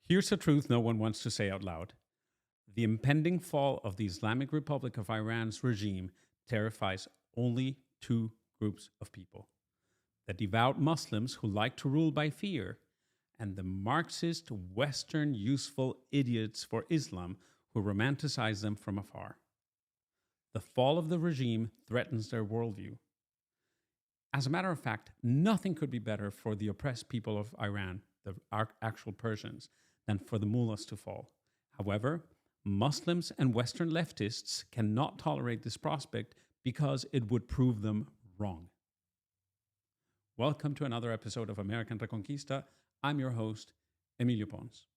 Here's a truth no one wants to say out loud. The impending fall of the Islamic Republic of Iran's regime terrifies only two groups of people: the devout Muslims who like to rule by fear, and the Marxist, Western, useful idiots for Islam who romanticize them from afar. The fall of the regime threatens their worldview. As a matter of fact, nothing could be better for the oppressed people of Iran, the actual Persians, than for the mullahs to fall. However, Muslims and Western leftists cannot tolerate this prospect because it would prove them wrong. Welcome to another episode of American Reconquista. I'm your host, Emilio Pons.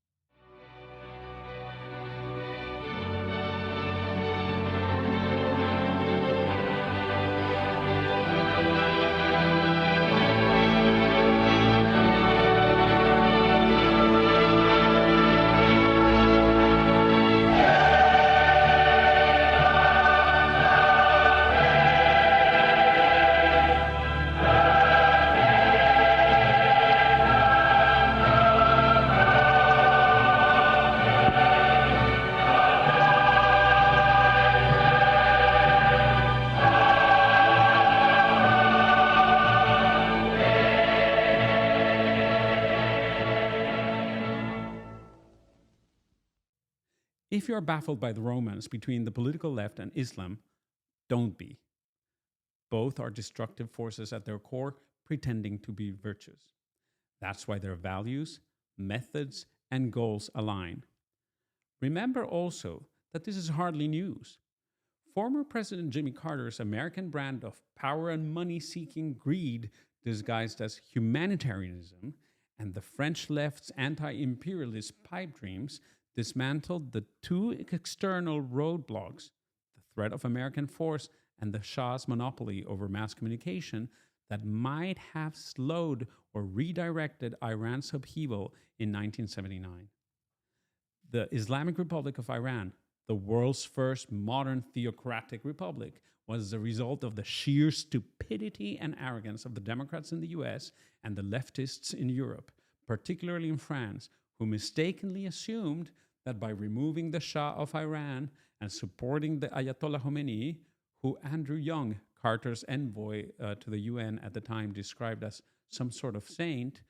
If you are baffled by the romance between the political left and Islam, don't be. Both are destructive forces at their core, pretending to be virtues. That's why their values, methods, and goals align. Remember also that this is hardly news. Former President Jimmy Carter's American brand of power and money-seeking greed disguised as humanitarianism and the French left's anti-imperialist pipe dreams dismantled the two external roadblocks, the threat of American force and the Shah's monopoly over mass communication, that might have slowed or redirected Iran's upheaval in 1979. The Islamic Republic of Iran, the world's first modern theocratic republic, was the result of the sheer stupidity and arrogance of the Democrats in the US and the leftists in Europe, particularly in France, who mistakenly assumed that by removing the Shah of Iran and supporting the Ayatollah Khomeini, who Andrew Young, Carter's envoy to the UN at the time, described as some sort of saint,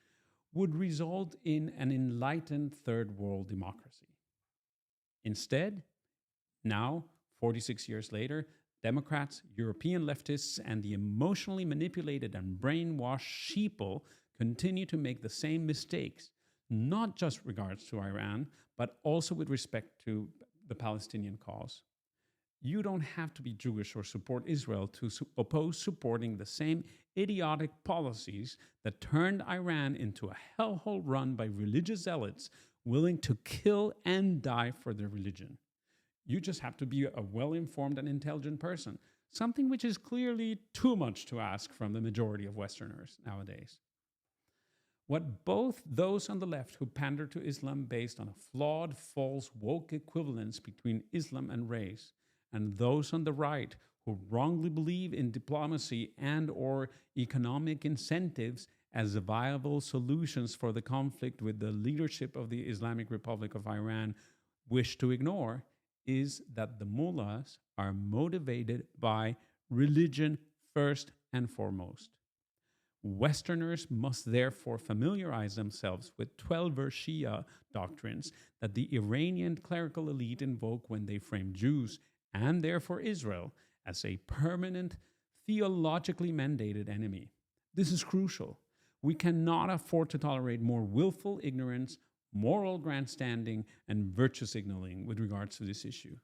would result in an enlightened third world democracy. Instead, now, 46 years later, Democrats, European leftists, and the emotionally manipulated and brainwashed sheeple continue to make the same mistakes, not just regards to Iran, but also with respect to the Palestinian cause. You don't have to be Jewish or support Israel to oppose supporting the same idiotic policies that turned Iran into a hellhole run by religious zealots willing to kill and die for their religion. You just have to be a well-informed and intelligent person, something which is clearly too much to ask from the majority of Westerners nowadays. What both those on the left who pander to Islam based on a flawed, false, woke equivalence between Islam and race, and those on the right who wrongly believe in diplomacy and or economic incentives as viable solutions for the conflict with the leadership of the Islamic Republic of Iran wish to ignore, is that the mullahs are motivated by religion first and foremost. Westerners must therefore familiarize themselves with 12-verse Shia doctrines that the Iranian clerical elite invoke when they frame Jews, and therefore Israel, as a permanent, theologically mandated enemy. This is crucial. We cannot afford to tolerate more willful ignorance, moral grandstanding, and virtue signaling with regards to this issue.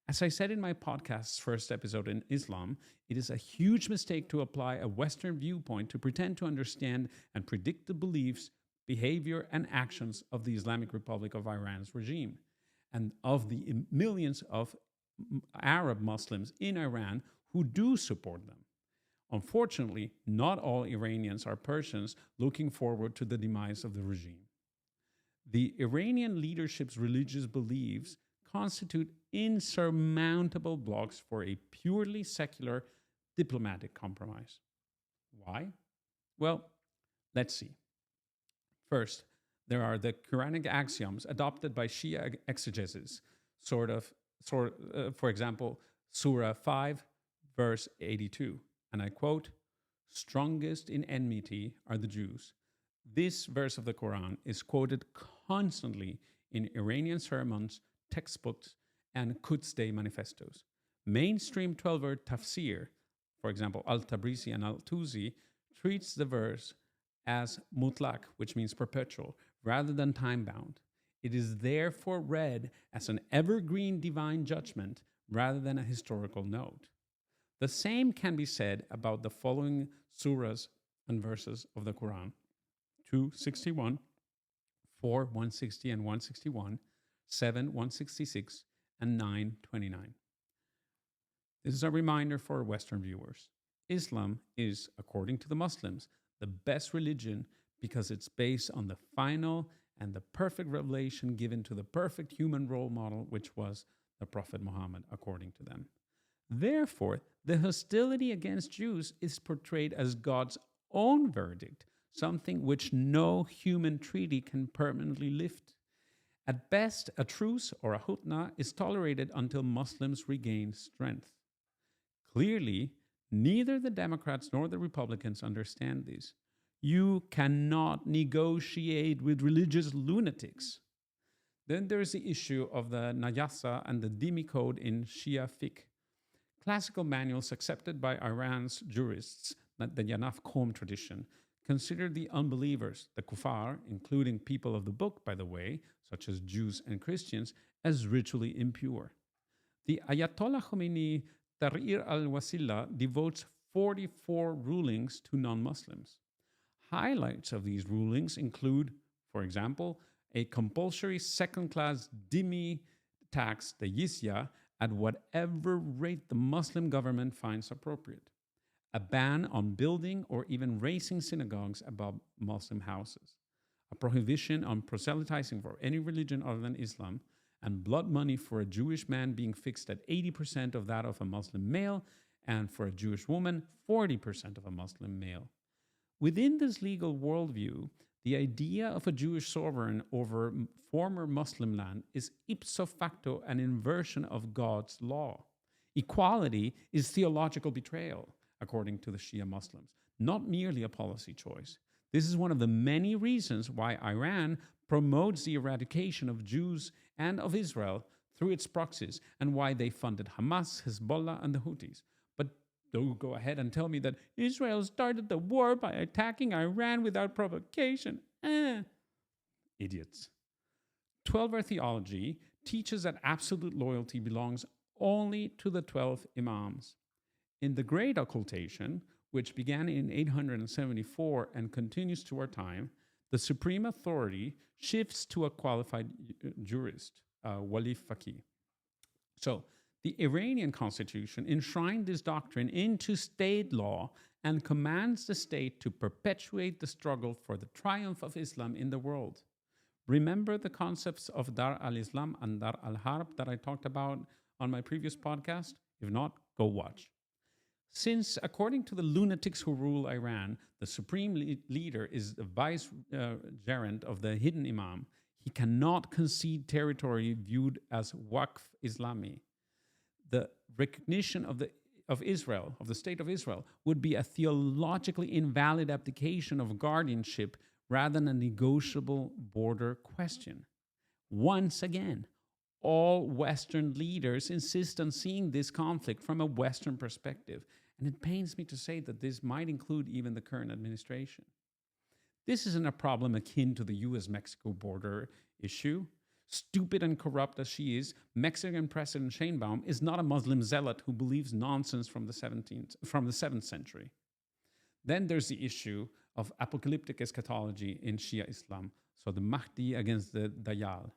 As I said in my podcast's first episode in Islam, it is a huge mistake to apply a Western viewpoint to pretend to understand and predict the beliefs, behavior, and actions of the Islamic Republic of Iran's regime, and of the millions of Arab Muslims in Iran who do support them. Unfortunately, not all Iranians are Persians looking forward to the demise of the regime. The Iranian leadership's religious beliefs constitute insurmountable blocks for a purely secular diplomatic compromise. Why? Well, let's see. First, There are the Quranic axioms adopted by Shia exegesis, for example, Surah 5, verse 82. And I quote, strongest in enmity are the Jews. This verse of the Quran is quoted constantly in Iranian sermons, textbooks, and Quds Day manifestos. Mainstream 12-word tafsir, for example, Al-Tabrisi and Al-Tusi, treats the verse as mutlaq, which means perpetual, rather than time-bound. It is therefore read as an evergreen divine judgment rather than a historical note. The same can be said about the following surahs and verses of the Quran: 261, 4, 160 and 161, 7, 166, and 9, 29. This is a reminder for Western viewers. Islam is, according to the Muslims, the best religion because it's based on the final and the perfect revelation given to the perfect human role model, which was the Prophet Muhammad, according to them. Therefore, the hostility against Jews is portrayed as God's own verdict, something which no human treaty can permanently lift. At best, a truce or a hutna is tolerated until Muslims regain strength. Clearly, neither the Democrats nor the Republicans understand this. You cannot negotiate with religious lunatics. Then there's the issue of the Najasa and the Dhimmi code in Shia fiqh. Classical manuals accepted by Iran's jurists, the Yanaf Qom tradition, consider the unbelievers, the kuffar, including people of the book, by the way, such as Jews and Christians, as ritually impure. The Ayatollah Khomeini Tahrir al-Wasila devotes 44 rulings to non-Muslims. Highlights of these rulings include, for example, a compulsory second-class dhimmi tax, the jizya, at whatever rate the Muslim government finds appropriate, a ban on building or even raising synagogues above Muslim houses, a prohibition on proselytizing for any religion other than Islam, and blood money for a Jewish man being fixed at 80% of that of a Muslim male, and for a Jewish woman, 40% of a Muslim male. Within this legal worldview, the idea of a Jewish sovereign over former Muslim land is ipso facto an inversion of God's law. Equality is theological betrayal, according to the Shia Muslims, not merely a policy choice. This is one of the many reasons why Iran promotes the eradication of Jews and of Israel through its proxies, and why they funded Hamas, Hezbollah, and the Houthis. But don't go ahead and tell me that Israel started the war by attacking Iran without provocation. Idiots. 12-hour theology teaches that absolute loyalty belongs only to the 12 imams. In the Great Occultation, which began in 874 and continues to our time, the supreme authority shifts to a qualified jurist, wali faqih. So, the Iranian constitution enshrined this doctrine into state law and commands the state to perpetuate the struggle for the triumph of Islam in the world. Remember the concepts of Dar al-Islam and Dar al-Harb that I talked about on my previous podcast? If not, go watch. Since, according to the lunatics who rule Iran, the supreme leader is the vicegerent of the hidden imam, he cannot concede territory viewed as Waqf Islami. The recognition of Israel, of the state of Israel, would be a theologically invalid abdication of guardianship rather than a negotiable border question. Once again, all Western leaders insist on seeing this conflict from a Western perspective, and it pains me to say that this might include even the current administration. This isn't a problem akin to the US-Mexico border issue. Stupid and corrupt as she is, Mexican President Sheinbaum is not a Muslim zealot who believes nonsense from the 7th century. Then there's the issue of apocalyptic eschatology in Shia Islam, so the Mahdi against the Dajjal.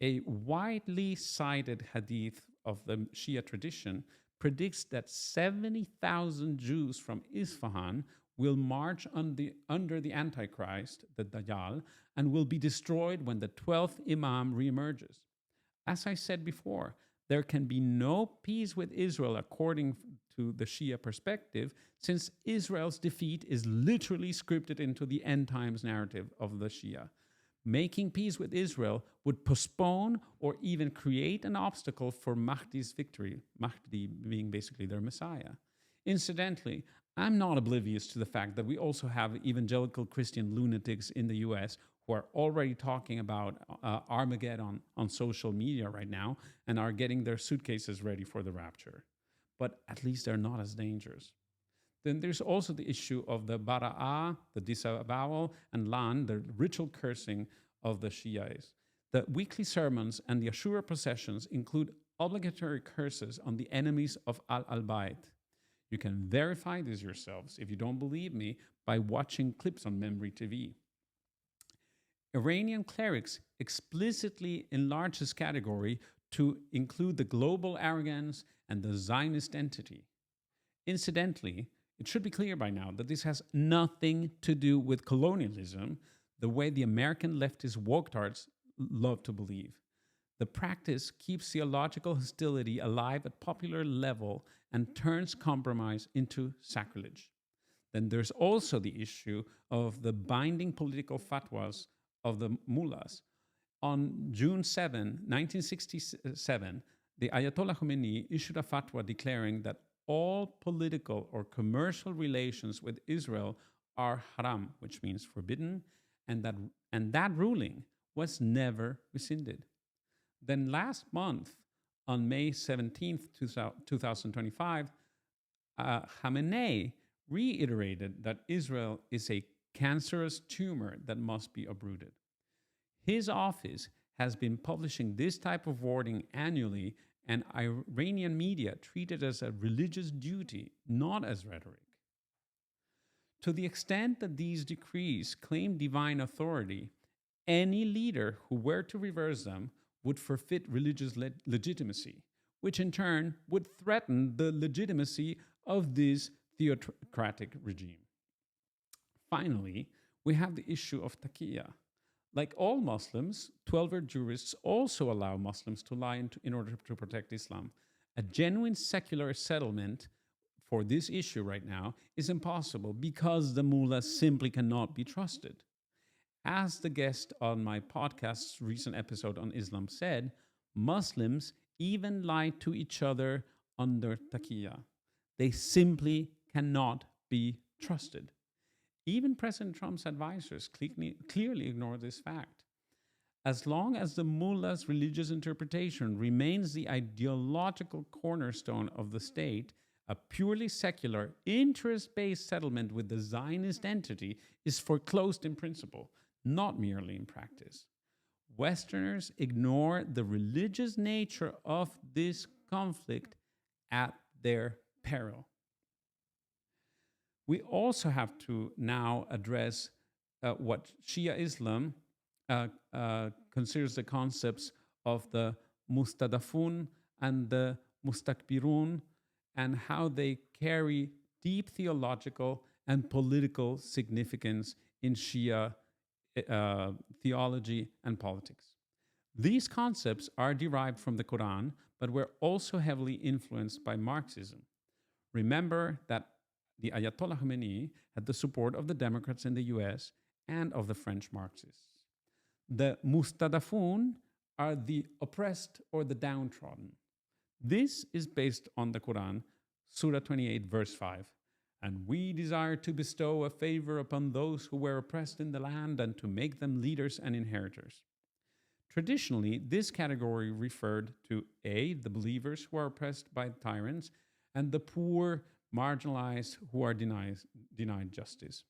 A widely cited hadith of the Shia tradition predicts that 70,000 Jews from Esfahan will march under the Antichrist, the Dajjal, and will be destroyed when the 12th Imam reemerges. As I said before, there can be no peace with Israel according to the Shia perspective, since Israel's defeat is literally scripted into the end times narrative of the Shia. Making peace with Israel would postpone or even create an obstacle for Mahdi's victory, Mahdi being basically their Messiah. Incidentally, I'm not oblivious to the fact that we also have evangelical Christian lunatics in the US who are already talking about Armageddon on social media right now and are getting their suitcases ready for the rapture. But at least they're not as dangerous. Then there's also the issue of the bara'ah, the disavowal, and lan, the ritual cursing of the Shias. The weekly sermons and the Ashura processions include obligatory curses on the enemies of Al-Bayt. You can verify this yourselves, if you don't believe me, by watching clips on Memory TV. Iranian clerics explicitly enlarge this category to include the global arrogance and the Zionist entity. Incidentally, it should be clear by now that this has nothing to do with colonialism, the way the American leftist woketards love to believe. The practice keeps theological hostility alive at popular level and turns compromise into sacrilege. Then there's also the issue of the binding political fatwas of the mullahs. On June 7, 1967, the Ayatollah Khomeini issued a fatwa declaring that all political or commercial relations with Israel are haram, which means forbidden, and that ruling was never rescinded. Then last month, on May 17th, 2025, Khamenei reiterated that Israel is a cancerous tumor that must be uprooted. His office has been publishing this type of wording annually, and Iranian media treat it as a religious duty, not as rhetoric. To the extent that these decrees claim divine authority, any leader who were to reverse them would forfeit religious legitimacy, which in turn would threaten the legitimacy of this theocratic regime. Finally, we have the issue of taqiyya. Like all Muslims, 12-year jurists also allow Muslims to lie in order to protect Islam. A genuine secular settlement for this issue right now is impossible because the mullahs simply cannot be trusted. As the guest on my podcast's recent episode on Islam said, Muslims even lie to each other under taqiyya. They simply cannot be trusted. Even President Trump's advisors clearly ignore this fact. As long as the mullah's religious interpretation remains the ideological cornerstone of the state, a purely secular, interest-based settlement with the Zionist entity is foreclosed in principle, not merely in practice. Westerners ignore the religious nature of this conflict at their peril. We also have to now address what Shia Islam considers the concepts of the mustadafun and the mustakbirun and how they carry deep theological and political significance in Shia theology and politics. These concepts are derived from the Quran, but were also heavily influenced by Marxism. Remember that the Ayatollah Khomeini had the support of the Democrats in the US and of the French Marxists. The mustadafun are the oppressed or the downtrodden. This is based on the Quran, Surah 28, verse 5. And we desire to bestow a favor upon those who were oppressed in the land and to make them leaders and inheritors. Traditionally, this category referred to A, the believers who are oppressed by tyrants, and the poor, marginalized who are denied justice.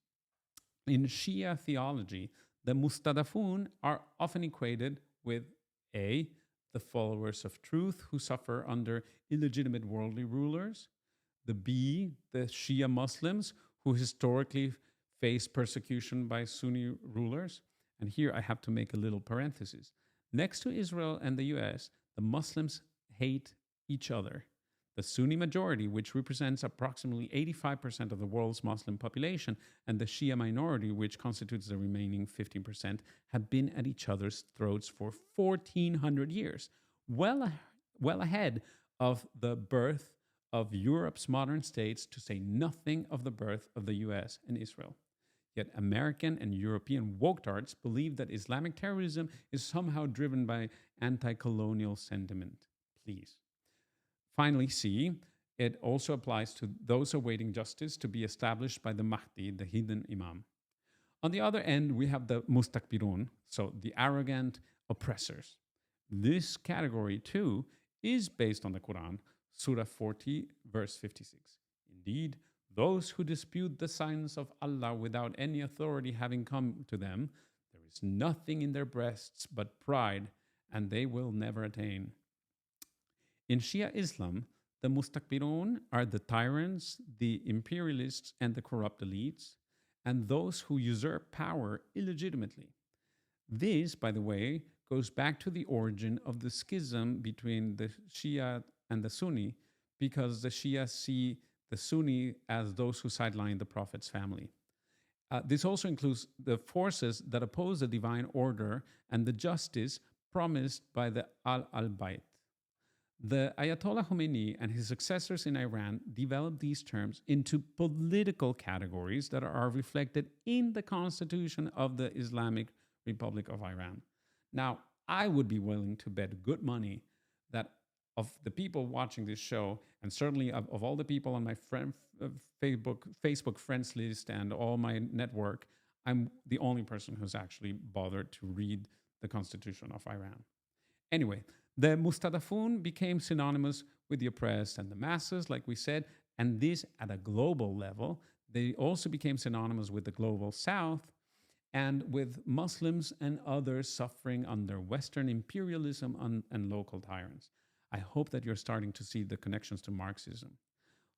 In Shia theology, the mustadafun are often equated with A, the followers of truth who suffer under illegitimate worldly rulers, the B, the Shia Muslims who historically face persecution by Sunni rulers. And here I have to make a little parenthesis. Next to Israel and the US, the Muslims hate each other. The Sunni majority, which represents approximately 85% of the world's Muslim population, and the Shia minority, which constitutes the remaining 15%, have been at each other's throats for 1,400 years, well ahead of the birth of Europe's modern states, to say nothing of the birth of the US and Israel. Yet American and European woketards believe that Islamic terrorism is somehow driven by anti-colonial sentiment. Please. Finally, C, it also applies to those awaiting justice to be established by the Mahdi, the hidden imam. On the other end, we have the mustakbirun, so the arrogant oppressors. This category, too, is based on the Quran, Surah 40, verse 56. Indeed, those who dispute the signs of Allah without any authority having come to them, there is nothing in their breasts but pride, and they will never attain. In Shia Islam, the mustakbirun are the tyrants, the imperialists, and the corrupt elites, and those who usurp power illegitimately. This, by the way, goes back to the origin of the schism between the Shia and the Sunni, because the Shia see the Sunni as those who sideline the Prophet's family. This also includes the forces that oppose the divine order and the justice promised by the Al-Bayt. The Ayatollah Khomeini and his successors in Iran developed these terms into political categories that are reflected in the constitution of the Islamic Republic of Iran. Now, I would be willing to bet good money that of the people watching this show, and certainly of all the people on my Facebook friends list and all my network, I'm the only person who's actually bothered to read the constitution of Iran. Anyway, the Mustadafun became synonymous with the oppressed and the masses, like we said, and this at a global level. They also became synonymous with the global South and with Muslims and others suffering under Western imperialism and local tyrants. I hope that you're starting to see the connections to Marxism.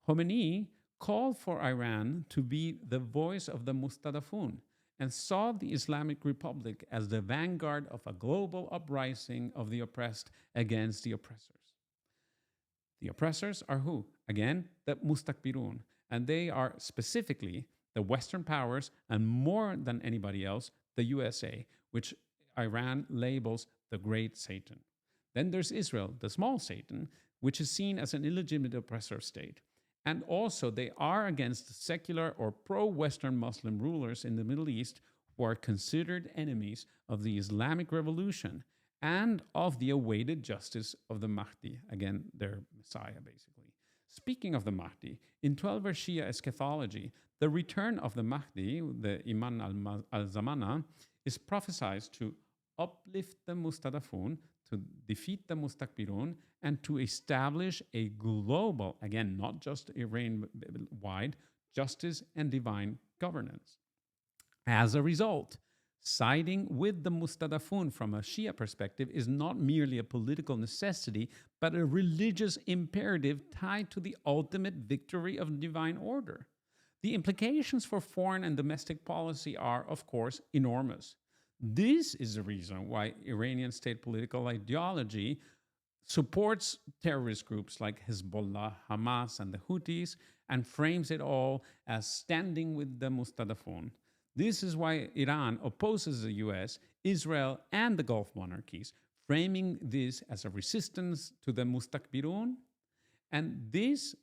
Khomeini called for Iran to be the voice of the Mustadafun and saw the Islamic Republic as the vanguard of a global uprising of the oppressed against the oppressors. The oppressors are who? Again, the mustakbirun, and they are specifically the Western powers and more than anybody else, the USA, which Iran labels the great Satan. Then there's Israel, the small Satan, which is seen as an illegitimate oppressor state. And also, they are against secular or pro-Western Muslim rulers in the Middle East who are considered enemies of the Islamic Revolution and of the awaited justice of the Mahdi, again, their Messiah, basically. Speaking of the Mahdi, in 12-verse Shia eschatology, the return of the Mahdi, the Iman al-Zamana, is prophesied to uplift the Mustadafun, to defeat the Mustakbirun, and to establish a global, again, not just Iran-wide, justice and divine governance. As a result, siding with the Mustadafun from a Shia perspective is not merely a political necessity, but a religious imperative tied to the ultimate victory of divine order. The implications for foreign and domestic policy are, of course, enormous. This is the reason why Iranian state political ideology supports terrorist groups like Hezbollah, Hamas, and the Houthis, and frames it all as standing with the Mustadafun. This is why Iran opposes the US, Israel, and the Gulf monarchies, framing this as a resistance to the Mustakbirun. And this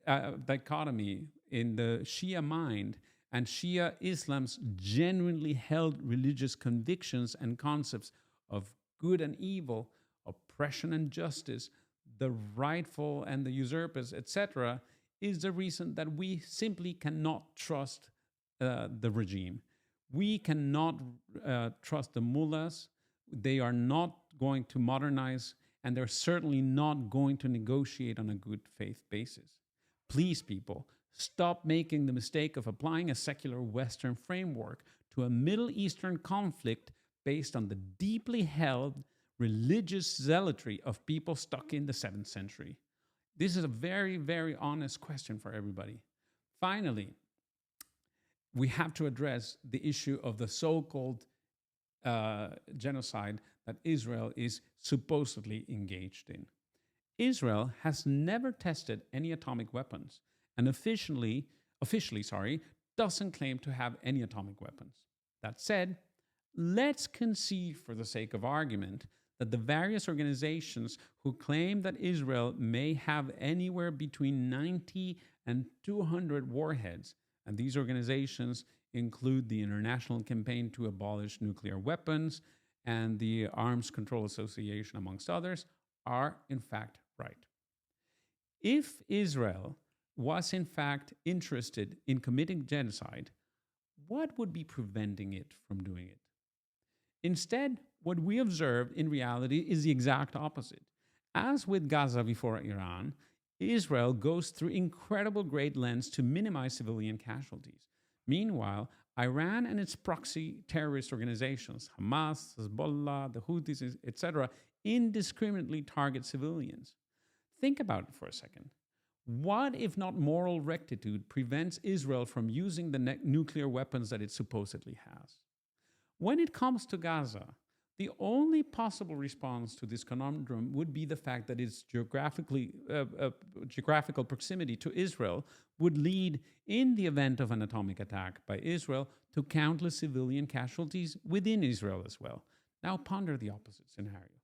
dichotomy in the Shia mind and Shia Islam's genuinely held religious convictions and concepts of good and evil, oppression and justice, the rightful and the usurpers, etc., is the reason that we simply cannot trust the regime. We cannot trust the mullahs. They are not going to modernize, and they're certainly not going to negotiate on a good faith basis. Please, people, stop making the mistake of applying a secular Western framework to a Middle Eastern conflict based on the deeply held religious zealotry of people stuck in the 7th century. This is a very, very honest question for everybody. Finally, we have to address the issue of the so-called genocide that Israel is supposedly engaged in. Israel has never tested any atomic weapons and officially, doesn't claim to have any atomic weapons. That said, let's concede for the sake of argument that the various organizations who claim that Israel may have anywhere between 90 and 200 warheads, and these organizations include the International Campaign to Abolish Nuclear Weapons and the Arms Control Association, amongst others, are in fact right. If Israel was in fact interested in committing genocide, what would be preventing it from doing it? Instead, what we observe in reality is the exact opposite. As with Gaza before Iran, Israel goes through incredible great lengths to minimize civilian casualties. Meanwhile, Iran and its proxy terrorist organizations, Hamas, Hezbollah, the Houthis, etc., indiscriminately target civilians. Think about it for a second. What, if not moral rectitude, prevents Israel from using the nuclear weapons that it supposedly has? When it comes to Gaza, the only possible response to this conundrum would be the fact that its geographical proximity to Israel would lead, in the event of an atomic attack by Israel, to countless civilian casualties within Israel as well. Now ponder the opposite scenario.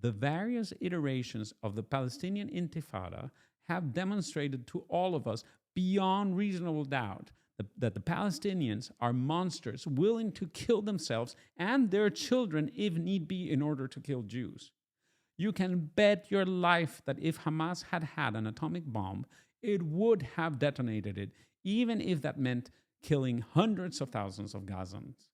The various iterations of the Palestinian Intifada have demonstrated to all of us beyond reasonable doubt that the Palestinians are monsters willing to kill themselves and their children if need be in order to kill Jews. You can bet your life that if Hamas had had an atomic bomb, it would have detonated it, even if that meant killing hundreds of thousands of Gazans.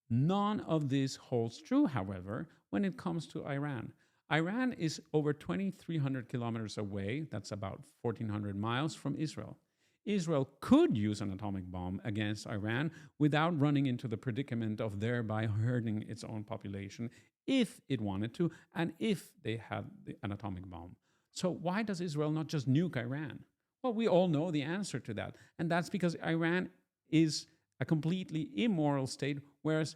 None of this holds true, however, when it comes to Iran. Iran is over 2,300 kilometers away, that's about 1,400 miles from Israel. Israel could use an atomic bomb against Iran without running into the predicament of thereby hurting its own population if it wanted to, and if they had an atomic bomb. So why does Israel not just nuke Iran? Well, we all know the answer to that, and that's because Iran is a completely immoral state, whereas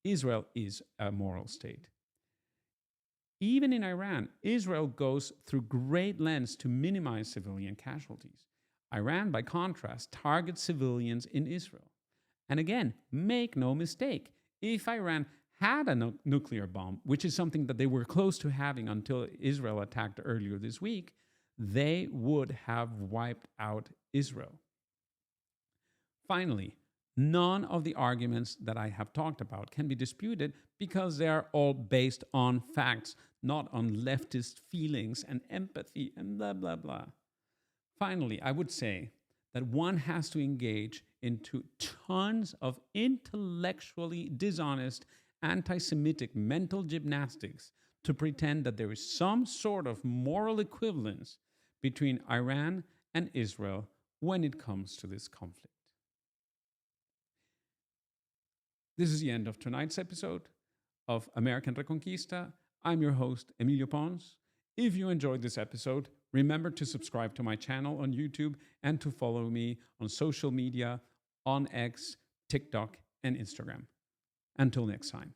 Israel is a moral state. Even in Iran, Israel goes through great lengths to minimize civilian casualties. Iran, by contrast, targets civilians in Israel. And again, make no mistake, if Iran had a nuclear bomb, which is something that they were close to having until Israel attacked earlier this week, they would have wiped out Israel. Finally, none of the arguments that I have talked about can be disputed because they are all based on facts, not on leftist feelings and empathy and blah, blah, blah. Finally, I would say that one has to engage into tons of intellectually dishonest, anti-Semitic mental gymnastics to pretend that there is some sort of moral equivalence between Iran and Israel when it comes to this conflict. This is the end of tonight's episode of American Reconquista. I'm your host, Emilio Pons. If you enjoyed this episode, remember to subscribe to my channel on YouTube and to follow me on social media, on X, TikTok, and Instagram. Until next time.